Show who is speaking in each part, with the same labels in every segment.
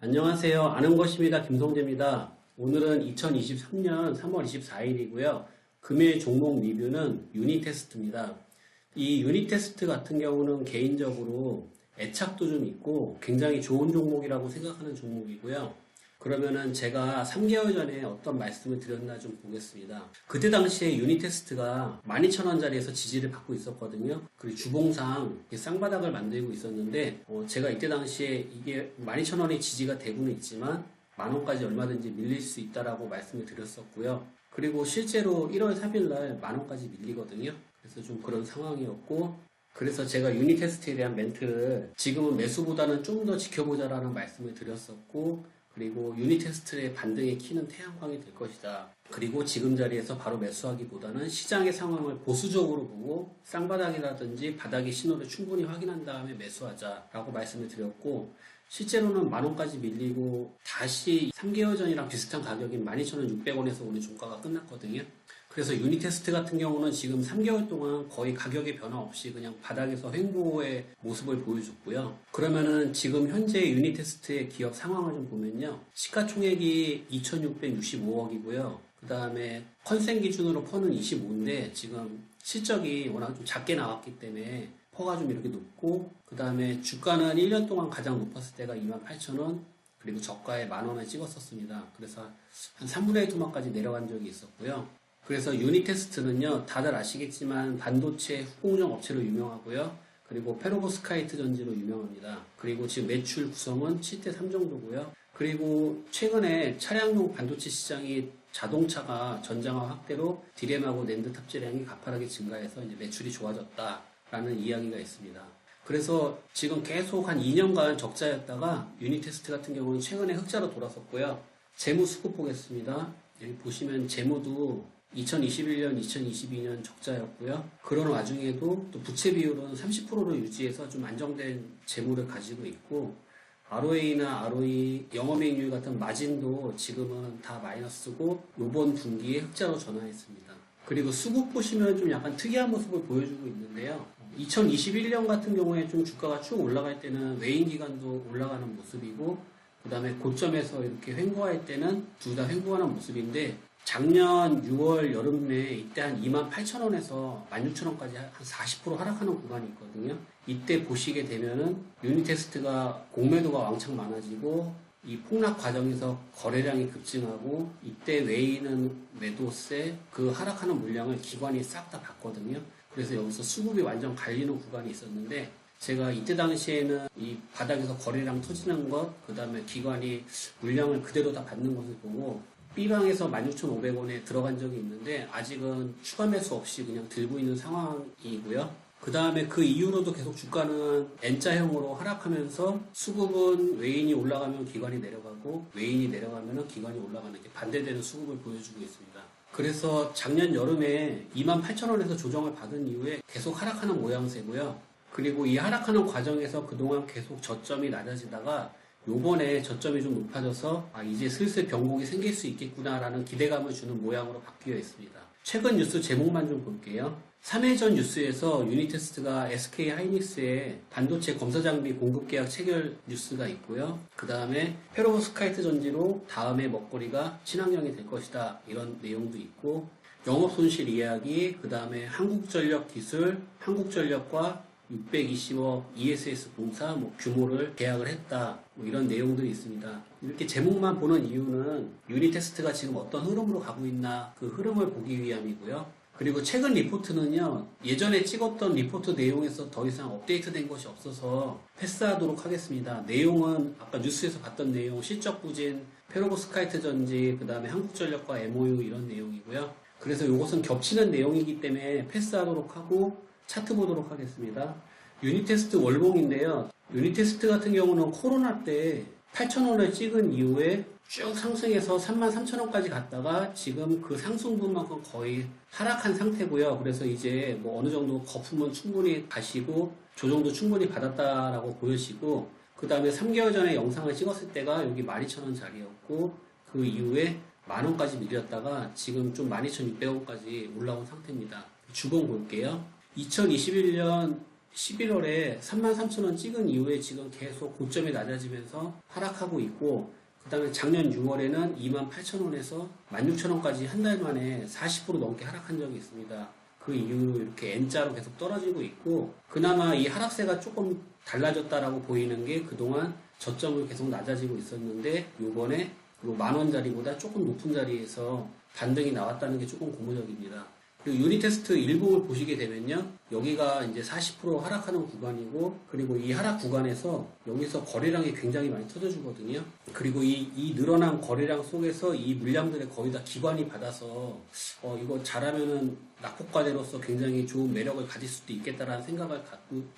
Speaker 1: 안녕하세요. 아는 것입니다. 김성재입니다. 오늘은 2023년 3월 24일이고요. 금일 종목 리뷰는 유니테스트입니다. 이 유니테스트 같은 경우는 개인적으로 애착도 좀 있고 굉장히 좋은 종목이라고 생각하는 종목이고요. 그러면은 제가 3개월 전에 어떤 말씀을 드렸나 좀 보겠습니다. 그때 당시에 유니테스트가 12,000원짜리에서 지지를 받고 있었거든요. 그리고 주봉상 쌍바닥을 만들고 있었는데 제가 이때 당시에 이게 12,000원이 지지가 되고는 있지만 만원까지 얼마든지 밀릴 수 있다라고 말씀을 드렸었고요. 그리고 실제로 1월 3일날 만원까지 밀리거든요. 그래서 좀 그런 상황이었고, 그래서 제가 유니테스트에 대한 멘트를 지금은 매수보다는 좀 더 지켜보자라는 말씀을 드렸었고, 그리고 유니테스트의 반등의 키는 태양광이 될 것이다. 그리고 지금 자리에서 바로 매수하기보다는 시장의 상황을 보수적으로 보고 쌍바닥이라든지 바닥의 신호를 충분히 확인한 다음에 매수하자라고 말씀을 드렸고, 실제로는 만원까지 밀리고 다시 3개월 전이랑 비슷한 가격인 12,600원에서 오늘 종가가 끝났거든요. 그래서 유니테스트 같은 경우는 지금 3개월 동안 거의 가격의 변화 없이 그냥 바닥에서 횡보의 모습을 보여줬고요. 그러면은 지금 현재 유니테스트의 기업 상황을 좀 보면요. 시가총액이 2,665억이고요. 그 다음에 컨센 기준으로 퍼는 25인데 지금 실적이 워낙 좀 작게 나왔기 때문에 퍼가 좀 이렇게 높고, 그 다음에 주가는 1년 동안 가장 높았을 때가 28,000원, 그리고 저가에 만원을 찍었었습니다. 그래서 한 3분의 1 토막까지 내려간 적이 있었고요. 그래서 유니테스트는요, 다들 아시겠지만 반도체 후공정 업체로 유명하고요. 그리고 페로보스카이트 전지로 유명합니다. 그리고 지금 매출 구성은 7대3 정도고요. 그리고 최근에 차량용 반도체 시장이 자동차가 전장화 확대로 디램하고 낸드 탑재량이 가파르게 증가해서 이제 매출이 좋아졌다라는 이야기가 있습니다. 그래서 지금 계속 한 2년간 적자였다가 유니테스트 같은 경우는 최근에 흑자로 돌아섰고요. 재무 수급 보겠습니다. 여기 보시면 재무도 2021년, 2022년 적자였고요. 그런 와중에도 또 부채 비율은 30%로 유지해서 좀 안정된 재무를 가지고 있고, ROA나 ROE, 영업이익률 같은 마진도 지금은 다 마이너스고 이번 분기에 흑자로 전환했습니다. 그리고 수급 보시면 좀 약간 특이한 모습을 보여주고 있는데요. 2021년 같은 경우에 좀 주가가 쭉 올라갈 때는 외인 기관도 올라가는 모습이고, 그 다음에 고점에서 이렇게 횡보할 때는 둘 다 횡보하는 모습인데, 작년 6월 여름에 이때 한 28,000원에서 16,000원까지 한 40% 하락하는 구간이 있거든요. 이때 보시게 되면은 유니테스트가 공매도가 왕창 많아지고 이 폭락 과정에서 거래량이 급증하고, 이때 외인은 매도세, 그 하락하는 물량을 기관이 싹 다 봤거든요. 그래서 여기서 수급이 완전 갈리는 구간이 있었는데, 제가 이때 당시에는 이 바닥에서 거래량 터지는 것, 그 다음에 기관이 물량을 그대로 다 받는 것을 보고 B방에서 16,500원에 들어간 적이 있는데 아직은 추가 매수 없이 그냥 들고 있는 상황이고요. 그 다음에 그 이후로도 계속 주가는 N자형으로 하락하면서 수급은 외인이 올라가면 기관이 내려가고 외인이 내려가면 기관이 올라가는 게 반대되는 수급을 보여주고 있습니다. 그래서 작년 여름에 28,000원에서 조정을 받은 이후에 계속 하락하는 모양새고요. 그리고 이 하락하는 과정에서 그동안 계속 저점이 낮아지다가 요번에 저점이 좀 높아져서 이제 슬슬 변곡이 생길 수 있겠구나라는 기대감을 주는 모양으로 바뀌어 있습니다. 최근 뉴스 제목만 좀 볼게요. 3일 전 뉴스에서 유니테스트가 SK 하이닉스에 반도체 검사 장비 공급 계약 체결 뉴스가 있고요. 그 다음에 페로보스카이트 전지로 다음에 먹거리가 친환경이 될 것이다, 이런 내용도 있고, 영업 손실 이야기, 그 다음에 한국전력 기술, 한국전력과 620억 ESS 공사 규모를 계약을 했다, 이런 내용들이 있습니다. 이렇게 제목만 보는 이유는 유니테스트가 지금 어떤 흐름으로 가고 있나 그 흐름을 보기 위함이고요. 그리고 최근 리포트는요, 예전에 찍었던 리포트 내용에서 더 이상 업데이트된 것이 없어서 패스하도록 하겠습니다. 내용은 아까 뉴스에서 봤던 내용, 실적 부진, 페로보스카이트 전지, 그 다음에 한국전력과 MOU 이런 내용이고요. 그래서 이것은 겹치는 내용이기 때문에 패스하도록 하고 차트 보도록 하겠습니다. 유니테스트 월봉인데요. 유니테스트 같은 경우는 코로나 때 8,000원을 찍은 이후에 쭉 상승해서 33,000원까지 갔다가 지금 그 상승분만큼 거의 하락한 상태고요. 그래서 이제 어느 정도 거품은 충분히 가시고 조정도 충분히 받았다라고 보여지고, 그 다음에 3개월 전에 영상을 찍었을 때가 여기 12,000원 자리였고, 그 이후에 만원까지 밀렸다가 지금 좀 12,600원까지 올라온 상태입니다. 주봉 볼게요. 2021년 11월에 33,000원 찍은 이후에 지금 계속 고점이 낮아지면서 하락하고 있고, 그 다음에 작년 6월에는 28,000원에서 16,000원까지 한 달 만에 40% 넘게 하락한 적이 있습니다. 그 이후로 이렇게 N자로 계속 떨어지고 있고, 그나마 이 하락세가 조금 달라졌다라고 보이는 게 그동안 저점을 계속 낮아지고 있었는데, 요번에 요 10,000원짜리보다 조금 높은 자리에서 반등이 나왔다는 게 조금 고무적입니다. 그리고 유니테스트 일봉을 보시게 되면요, 여기가 이제 40% 하락하는 구간이고, 그리고 이 하락 구간에서 여기서 거래량이 굉장히 많이 터져주거든요. 그리고 이 늘어난 거래량 속에서 이 물량들의 거의 다 기관이 받아서 이거 잘하면은 낙폭과대로서 굉장히 좋은 매력을 가질 수도 있겠다라는 생각을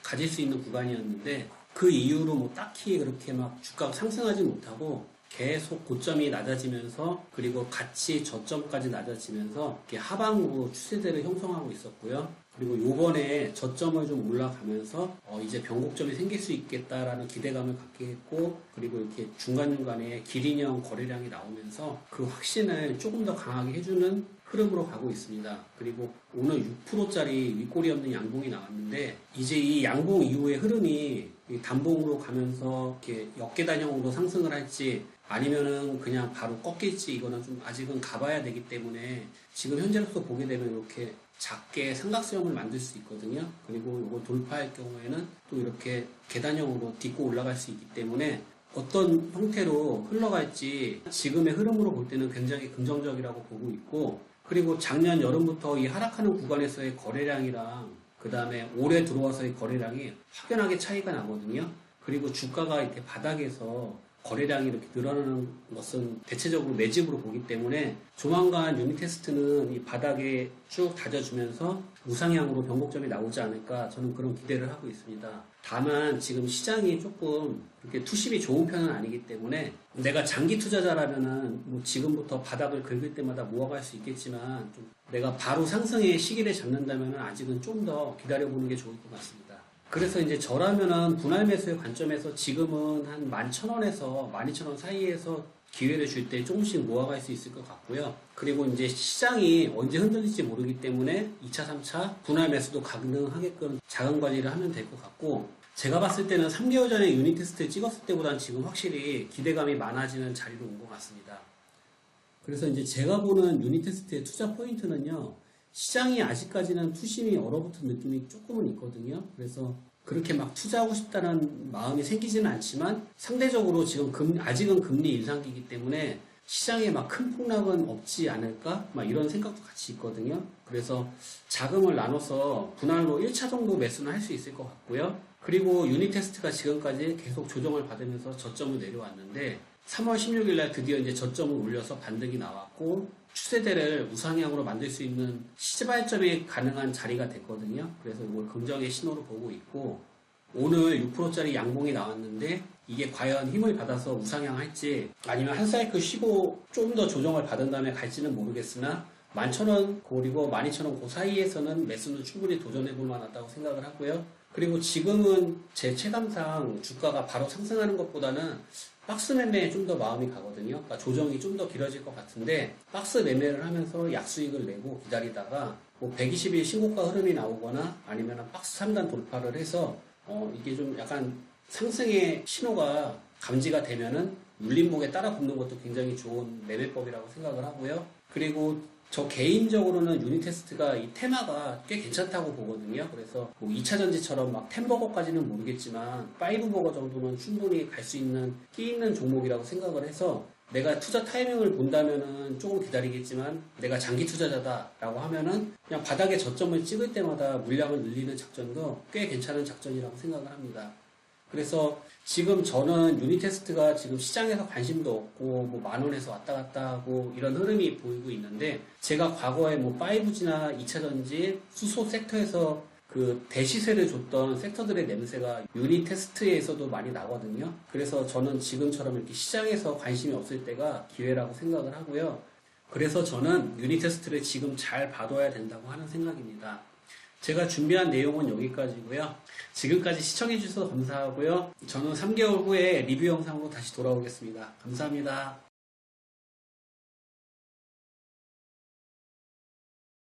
Speaker 1: 가질 수 있는 구간이었는데, 그 이후로 뭐 딱히 그렇게 막 주가가 상승하지 못하고 계속 고점이 낮아지면서, 그리고 같이 저점까지 낮아지면서 이렇게 하방으로 추세대를 형성하고 있었고요. 그리고 요번에 저점을 좀 올라가면서 이제 변곡점이 생길 수 있겠다라는 기대감을 갖게 했고, 그리고 이렇게 중간중간에 기린형 거래량이 나오면서 그 확신을 조금 더 강하게 해주는 흐름으로 가고 있습니다. 그리고 오늘 6%짜리 윗꼬리 없는 양봉이 나왔는데, 이제 이 양봉 이후의 흐름이 단봉으로 가면서 이렇게 역계단형으로 상승을 할지 아니면은 그냥 바로 꺾일지, 이거는 좀 아직은 가봐야 되기 때문에 지금 현재로서 보게 되면 이렇게 작게 삼각형을 만들 수 있거든요. 그리고 이걸 돌파할 경우에는 또 이렇게 계단형으로 딛고 올라갈 수 있기 때문에 어떤 형태로 흘러갈지 지금의 흐름으로 볼 때는 굉장히 긍정적이라고 보고 있고, 그리고 작년 여름부터 이 하락하는 구간에서의 거래량이랑 그 다음에 올해 들어와서의 거래량이 확연하게 차이가 나거든요. 그리고 주가가 이렇게 바닥에서 거래량이 이렇게 늘어나는 것은 대체적으로 매집으로 보기 때문에 조만간 유니테스트는 이 바닥에 쭉 다져주면서 우상향으로 변곡점이 나오지 않을까, 저는 그런 기대를 하고 있습니다. 다만 지금 시장이 조금 그렇게 투심이 좋은 편은 아니기 때문에 내가 장기 투자자라면은 뭐 지금부터 바닥을 긁을 때마다 모아갈 수 있겠지만, 좀 내가 바로 상승의 시기를 잡는다면은 아직은 좀 더 기다려보는 게 좋을 것 같습니다. 그래서 이제 저라면은 분할 매수의 관점에서 지금은 한 11,000원에서 12,000원 사이에서 기회를 줄 때 조금씩 모아갈 수 있을 것 같고요. 그리고 이제 시장이 언제 흔들릴지 모르기 때문에 2차, 3차 분할 매수도 가능하게끔 자금 관리를 하면 될 것 같고, 제가 봤을 때는 3개월 전에 유니테스트를 찍었을 때보다는 지금 확실히 기대감이 많아지는 자리로 온 것 같습니다. 그래서 이제 제가 보는 유니테스트의 투자 포인트는요, 시장이 아직까지는 투심이 얼어붙은 느낌이 조금은 있거든요. 그래서 그렇게 막 투자하고 싶다는 마음이 생기지는 않지만, 상대적으로 지금 아직은 금리 인상기이기 때문에 시장에 막 큰 폭락은 없지 않을까? 막 이런 생각도 같이 있거든요. 그래서 자금을 나눠서 분할로 1차 정도 매수는 할 수 있을 것 같고요. 그리고 유니테스트가 지금까지 계속 조정을 받으면서 저점을 내려왔는데, 3월 16일 날 드디어 이제 저점을 올려서 반등이 나왔고, 추세대를 우상향으로 만들 수 있는 시발점이 가능한 자리가 됐거든요. 그래서 이걸 긍정의 신호로 보고 있고, 오늘 6%짜리 양봉이 나왔는데 이게 과연 힘을 받아서 우상향할지 아니면 한 사이클 쉬고 좀 더 조정을 받은 다음에 갈지는 모르겠으나, 11,000원 그리고 12,000원 그 사이에서는 매수는 충분히 도전해볼 만하다고 생각을 하고요. 그리고 지금은 제 체감상 주가가 바로 상승하는 것보다는 박스 매매에 좀 더 마음이 가거든요. 그러니까 조정이 좀 더 길어질 것 같은데, 박스 매매를 하면서 약수익을 내고 기다리다가 뭐 120일 신고가 흐름이 나오거나 아니면 박스 3단 돌파를 해서 이게 좀 약간 상승의 신호가 감지가 되면은 눌림목에 따라 붙는 것도 굉장히 좋은 매매법이라고 생각을 하고요. 그리고 저 개인적으로는 유니테스트가 이 테마가 꽤 괜찮다고 보거든요. 그래서 뭐 2차 전지처럼 막 10버거까지는 모르겠지만 5버거 정도는 충분히 갈 수 있는 끼 있는 종목이라고 생각을 해서, 내가 투자 타이밍을 본다면은 조금 기다리겠지만 내가 장기 투자자다라고 하면은 그냥 바닥에 저점을 찍을 때마다 물량을 늘리는 작전도 꽤 괜찮은 작전이라고 생각을 합니다. 그래서 지금 저는 유니테스트가 지금 시장에서 관심도 없고 뭐 10,000원에서 왔다 갔다 하고 이런 흐름이 보이고 있는데, 제가 과거에 뭐 5G나 2차전지, 수소 섹터에서 그 대시세를 줬던 섹터들의 냄새가 유니테스트에서도 많이 나거든요. 그래서 저는 지금처럼 이렇게 시장에서 관심이 없을 때가 기회라고 생각을 하고요. 그래서 저는 유니테스트를 지금 잘 봐둬야 된다고 하는 생각입니다. 제가 준비한 내용은 여기까지고요. 지금까지 시청해주셔서 감사하고요. 저는 3개월 후에 리뷰 영상으로 다시 돌아오겠습니다. 감사합니다.